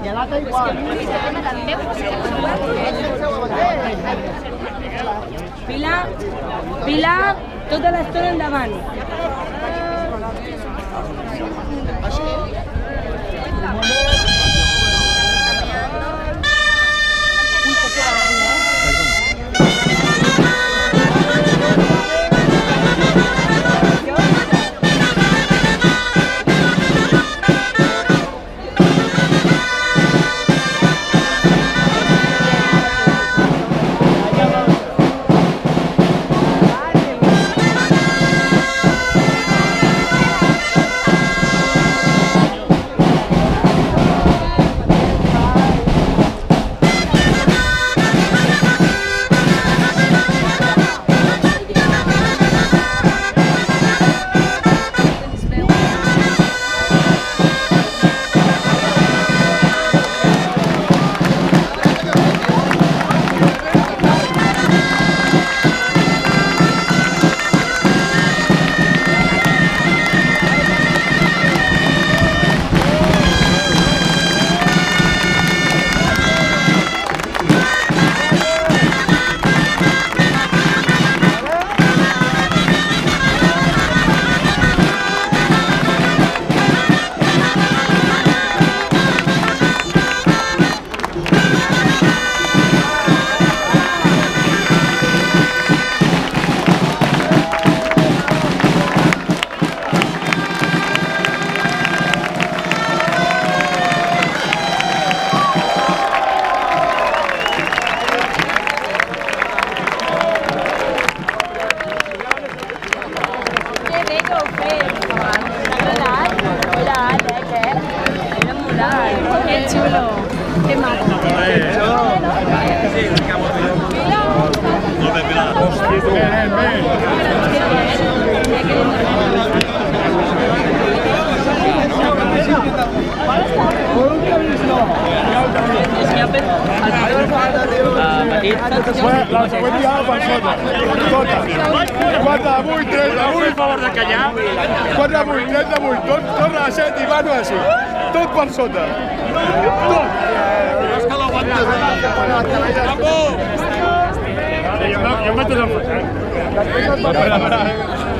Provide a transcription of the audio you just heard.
Gelata igual. Pilar, tota l'estona endavant. Qué chulo, qué maco. La següent diada per sota. Tota. 4 damunt, 3 damunt. Per favor de callar. 4 damunt, 3 damunt. Torna a 7 i mano així. Tot per sota. Tot. És que l'aguantes. Bravo! Jo em vaig desenfasar.